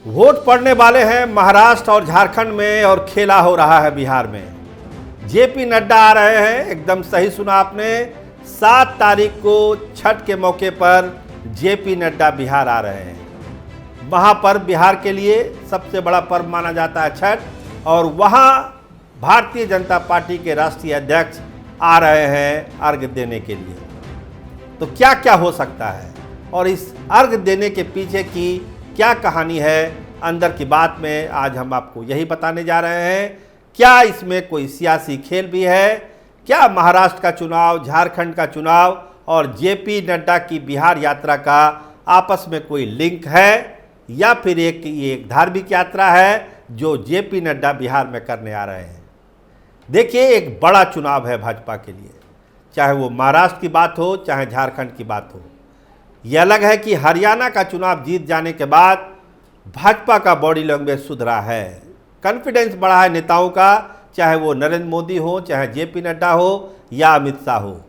Vote पड़ने वाले हैं महाराष्ट्र और झारखंड में और खेला हो रहा है बिहार में। जेपी नड्डा आ रहे हैं, एकदम सही सुना आपने। 7 तारीख को छठ के मौके पर जेपी नड्डा बिहार आ रहे हैं। महापर्व बिहार के लिए सबसे बड़ा पर्व माना जाता है छठ, और वहाँ भारतीय जनता पार्टी के राष्ट्रीय अध्यक्ष आ रहे हैं अर्घ्य देने के लिए। तो क्या क्या हो सकता है और इस अर्घ्य देने के पीछे की क्या कहानी है, अंदर की बात में आज हम आपको यही बताने जा रहे हैं। क्या इसमें कोई सियासी खेल भी है? क्या महाराष्ट्र का चुनाव, झारखंड का चुनाव और जेपी नड्डा की बिहार यात्रा का आपस में कोई लिंक है, या फिर एक धार्मिक यात्रा है जो जेपी नड्डा बिहार में करने आ रहे हैं? देखिए, एक बड़ा चुनाव है भाजपा के लिए, चाहे वो महाराष्ट्र की बात हो चाहे झारखंड की बात हो। यह अलग है कि हरियाणा का चुनाव जीत जाने के बाद भाजपा का बॉडी लैंग्वेज सुधरा है, कॉन्फिडेंस बढ़ा है नेताओं का, चाहे वो नरेंद्र मोदी हो, चाहे जेपी नड्डा हो या अमित शाह हो।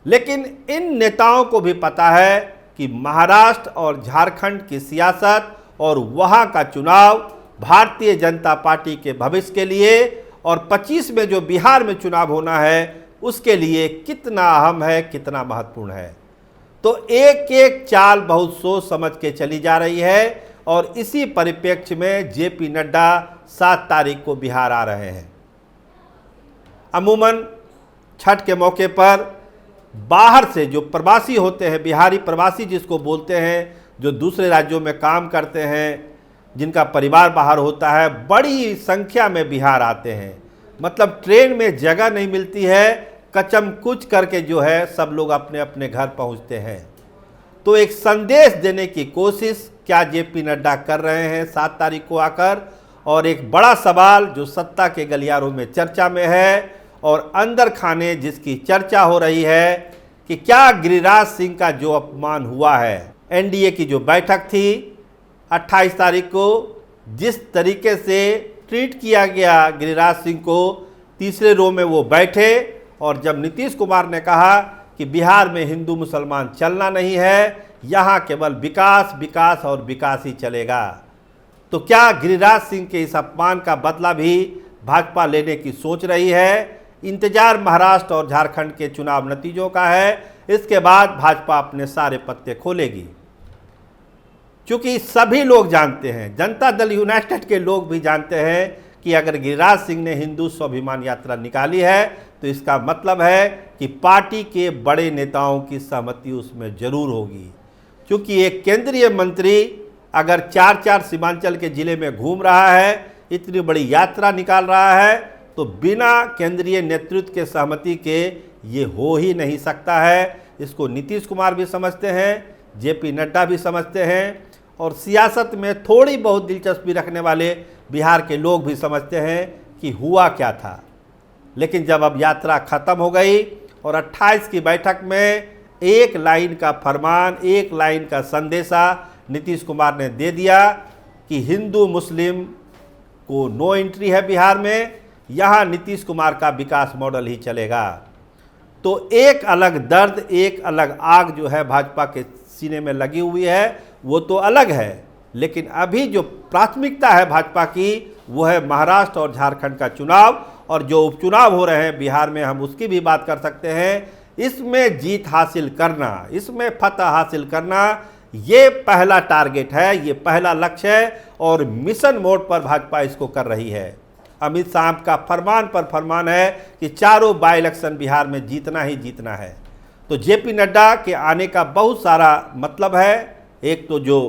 लेकिन इन नेताओं को भी पता है कि महाराष्ट्र और झारखंड की सियासत और वहाँ का चुनाव भारतीय जनता पार्टी के भविष्य के लिए और 25 में जो बिहार में चुनाव होना है उसके लिए कितना अहम है, कितना महत्वपूर्ण है। तो एक एक चाल बहुत सोच समझ के चली जा रही है, और इसी परिप्रेक्ष्य में जेपी नड्डा 7 तारीख को बिहार आ रहे हैं। अमूमन छठ के मौके पर बाहर से जो प्रवासी होते हैं, बिहारी प्रवासी जिसको बोलते हैं, जो दूसरे राज्यों में काम करते हैं, जिनका परिवार बाहर होता है, बड़ी संख्या में बिहार आते हैं। मतलब ट्रेन में जगह नहीं मिलती है, कचम कुच करके जो है सब लोग अपने अपने घर पहुंचते हैं। तो एक संदेश देने की कोशिश क्या जेपी नड्डा कर रहे हैं 7 तारीख को आकर? और एक बड़ा सवाल जो सत्ता के गलियारों में चर्चा में है और अंदर खाने जिसकी चर्चा हो रही है कि क्या गिरिराज सिंह का जो अपमान हुआ है, एनडीए की जो बैठक थी 28 तारीख को, जिस तरीके से ट्रीट किया गया गिरिराज सिंह को, तीसरे रो में वो बैठे, और जब नीतीश कुमार ने कहा कि बिहार में हिंदू मुसलमान चलना नहीं है, यहाँ केवल विकास विकास और विकास ही चलेगा, तो क्या गिरिराज सिंह के इस अपमान का बदला भी भाजपा लेने की सोच रही है? इंतजार महाराष्ट्र और झारखंड के चुनाव नतीजों का है। इसके बाद भाजपा अपने सारे पत्ते खोलेगी, क्योंकि सभी लोग जानते हैं, जनता दल यूनाइटेड के लोग भी जानते हैं कि अगर गिरिराज सिंह ने हिंदू स्वाभिमान यात्रा निकाली है तो इसका मतलब है कि पार्टी के बड़े नेताओं की सहमति उसमें जरूर होगी। क्योंकि एक केंद्रीय मंत्री अगर 4-4 सीमांचल के ज़िले में घूम रहा है, इतनी बड़ी यात्रा निकाल रहा है, तो बिना केंद्रीय नेतृत्व के सहमति के ये हो ही नहीं सकता है। इसको नीतीश कुमार भी समझते हैं, जेपी नड्डा भी समझते हैं, और सियासत में थोड़ी बहुत दिलचस्पी रखने वाले बिहार के लोग भी समझते हैं कि हुआ क्या था। लेकिन जब अब यात्रा ख़त्म हो गई और 28 की बैठक में एक लाइन का फरमान, एक लाइन का संदेशा नीतीश कुमार ने दे दिया कि हिंदू मुस्लिम को नो एंट्री है बिहार में, यहाँ नीतीश कुमार का विकास मॉडल ही चलेगा। तो एक अलग दर्द, एक अलग आग जो है भाजपा के सीने में लगी हुई है, वो तो अलग है। लेकिन अभी जो प्राथमिकता है भाजपा की वो है महाराष्ट्र और झारखंड का चुनाव, और जो उपचुनाव हो रहे हैं बिहार में, हम उसकी भी बात कर सकते हैं। इसमें जीत हासिल करना, इसमें फतह हासिल करना, ये पहला टारगेट है, ये पहला लक्ष्य है, और मिशन मोड पर भाजपा इसको कर रही है। अमित शाह का फरमान पर फरमान है कि चारों बाई इलेक्शन बिहार में जीतना ही जीतना है। तो जेपी नड्डा के आने का बहुत सारा मतलब है। एक तो जो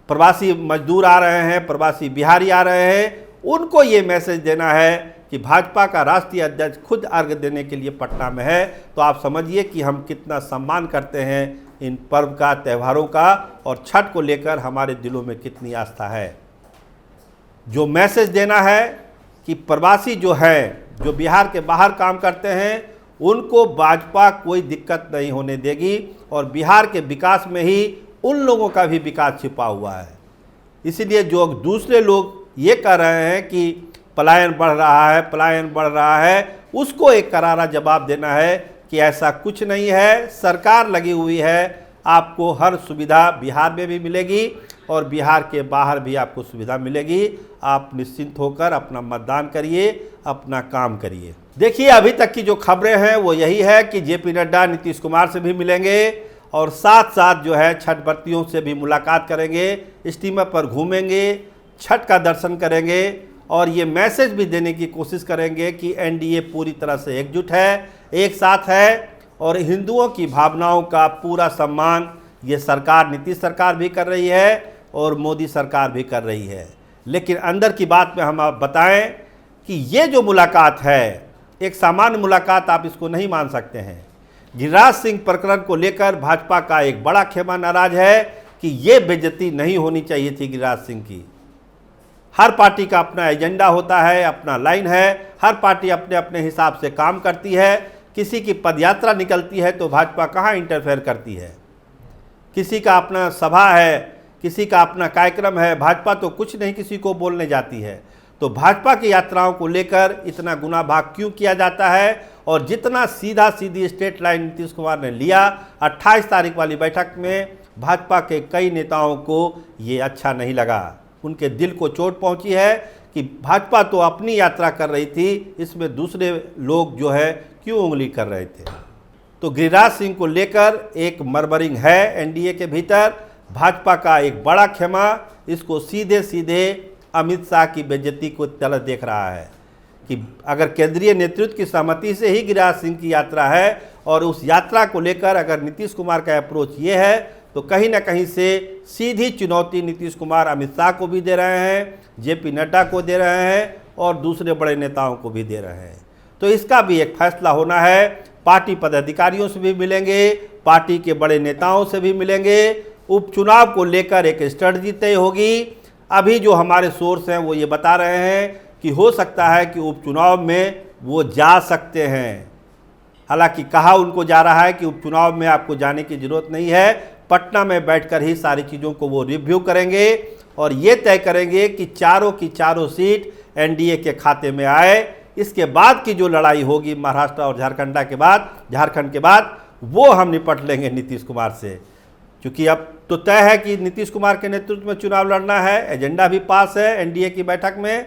प्रवासी मजदूर आ रहे हैं, प्रवासी बिहारी आ रहे हैं, उनको ये मैसेज देना है कि भाजपा का राष्ट्रीय अध्यक्ष खुद अर्घ्य देने के लिए पटना में है। तो आप समझिए कि हम कितना सम्मान करते हैं इन पर्व का, त्योहारों का, और छठ को लेकर हमारे दिलों में कितनी आस्था है। जो मैसेज देना है कि प्रवासी जो हैं, जो बिहार के बाहर काम करते हैं, उनको भाजपा कोई दिक्कत नहीं होने देगी, और बिहार के विकास में ही उन लोगों का भी विकास छिपा हुआ है। इसीलिए जो दूसरे लोग ये कह रहे हैं कि पलायन बढ़ रहा है, पलायन बढ़ रहा है, उसको एक करारा जवाब देना है कि ऐसा कुछ नहीं है। सरकार लगी हुई है, आपको हर सुविधा बिहार में भी मिलेगी, और बिहार के बाहर भी आपको सुविधा मिलेगी। आप निश्चिंत होकर अपना मतदान करिए, अपना काम करिए। देखिए, अभी तक की जो खबरें हैं वो यही है कि जेपी नड्डा नीतीश कुमार से भी मिलेंगे और साथ साथ जो है छठ व्रतियों से भी मुलाकात करेंगे, स्टीमर पर घूमेंगे, छठ का दर्शन करेंगे और ये मैसेज भी देने की कोशिश करेंगे कि एनडीए पूरी तरह से एकजुट है, एक साथ है और हिंदुओं की भावनाओं का पूरा सम्मान ये सरकार, नीतीश सरकार भी कर रही है और मोदी सरकार भी कर रही है। लेकिन अंदर की बात में हम आप बताएं कि ये जो मुलाकात है एक सामान्य मुलाकात आप इसको नहीं मान सकते हैं। गिरिराज सिंह प्रकरण को लेकर भाजपा का एक बड़ा खेमा नाराज है कि ये बेइज्जती नहीं होनी चाहिए थी गिरिराज सिंह की। हर पार्टी का अपना एजेंडा होता है, अपना लाइन है, हर पार्टी अपने अपने हिसाब से काम करती है। किसी की पदयात्रा निकलती है तो भाजपा कहाँ इंटरफेयर करती है। किसी का अपना सभा है, किसी का अपना कार्यक्रम है, भाजपा तो कुछ नहीं किसी को बोलने जाती है। तो भाजपा की यात्राओं को लेकर इतना गुना भाग क्यों किया जाता है और जितना सीधा सीधी स्टेट लाइन नीतीश कुमार ने लिया 28 तारीख वाली बैठक में, भाजपा के कई नेताओं को ये अच्छा नहीं लगा। उनके दिल को चोट पहुंची है कि भाजपा तो अपनी यात्रा कर रही थी, इसमें दूसरे लोग जो है क्यों उंगली कर रहे थे। तो गिरिराज सिंह को लेकर एक मरमरिंग है एनडीए के भीतर। भाजपा का एक बड़ा खेमा इसको सीधे सीधे अमित शाह की बेइज्जती को तरह देख रहा है कि अगर केंद्रीय नेतृत्व की सहमति से ही गिरिराज सिंह की यात्रा है और उस यात्रा को लेकर अगर नीतीश कुमार का अप्रोच ये है तो कहीं ना कहीं से सीधी चुनौती नीतीश कुमार अमित शाह को भी दे रहे हैं, जेपी नड्डा को दे रहे हैं और दूसरे बड़े नेताओं को भी दे रहे हैं। तो इसका भी एक फैसला होना है। पार्टी पदाधिकारियों से भी मिलेंगे, पार्टी के बड़े नेताओं से भी मिलेंगे, उपचुनाव को लेकर एक स्ट्रेटजी तय होगी। अभी जो हमारे सोर्स हैं वो ये बता रहे हैं कि हो सकता है कि उपचुनाव में वो जा सकते हैं। हालांकि कहा उनको जा रहा है कि उपचुनाव में आपको जाने की ज़रूरत नहीं है, पटना में बैठकर ही सारी चीज़ों को वो रिव्यू करेंगे और ये तय करेंगे कि चारों की चारों सीट एनडीए के खाते में आए। इसके बाद की जो लड़ाई होगी महाराष्ट्र और झारखंड के बाद वो हम निपट लेंगे नीतीश कुमार से, क्योंकि अब तो तय है कि नीतीश कुमार के नेतृत्व में चुनाव लड़ना है। एजेंडा भी पास है एनडीए की बैठक में।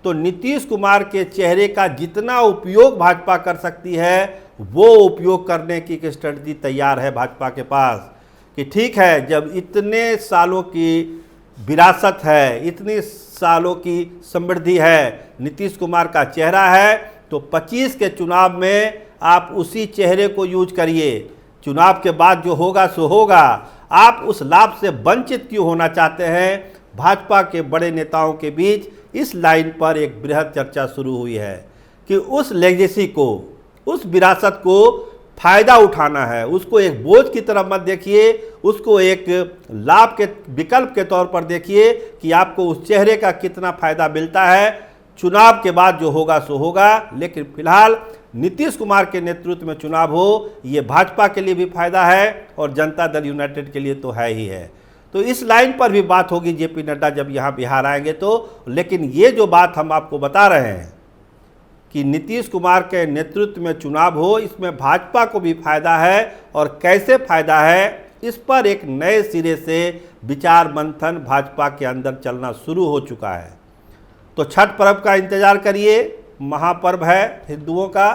तो नीतीश कुमार के चेहरे का जितना उपयोग भाजपा कर सकती है वो उपयोग करने की एक स्ट्रेटजी तैयार है भाजपा के पास कि ठीक है, जब इतने सालों की विरासत है, इतनी सालों की समृद्धि है, नीतीश कुमार का चेहरा है, तो 25 के चुनाव में आप उसी चेहरे को यूज करिए। चुनाव के बाद जो होगा सो होगा। आप उस लाभ से वंचित क्यों होना चाहते हैं? भाजपा के बड़े नेताओं के बीच इस लाइन पर एक बृहद चर्चा शुरू हुई है कि उस लेगेसी को, उस विरासत को फायदा उठाना है। उसको एक बोझ की तरह मत देखिए, उसको एक लाभ के विकल्प के तौर पर देखिए कि आपको उस चेहरे का कितना फायदा मिलता है। चुनाव के बाद जो होगा सो होगा, लेकिन फिलहाल नीतीश कुमार के नेतृत्व में चुनाव हो, ये भाजपा के लिए भी फायदा है और जनता दल यूनाइटेड के लिए तो है ही है। तो इस लाइन पर भी बात होगी जेपी नड्डा जब यहाँ बिहार आएंगे तो। लेकिन ये जो बात हम आपको बता रहे हैं कि नीतीश कुमार के नेतृत्व में चुनाव हो, इसमें भाजपा को भी फायदा है और कैसे फायदा है, इस पर एक नए सिरे से विचार मंथन भाजपा के अंदर चलना शुरू हो चुका है। तो छठ पर्व का इंतज़ार करिए, महापर्व है हिंदुओं का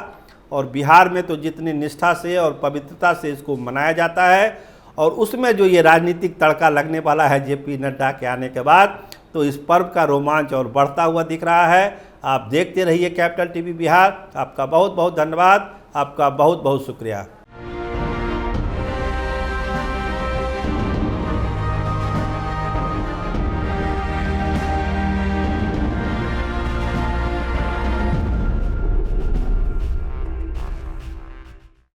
और बिहार में तो जितनी निष्ठा से और पवित्रता से इसको मनाया जाता है और उसमें जो ये राजनीतिक तड़का लगने वाला है जेपी नड्डा के आने के बाद, तो इस पर्व का रोमांच और बढ़ता हुआ दिख रहा है। आप देखते रहिए कैपिटल टीवी बिहार। आपका बहुत बहुत धन्यवाद, आपका बहुत बहुत शुक्रिया।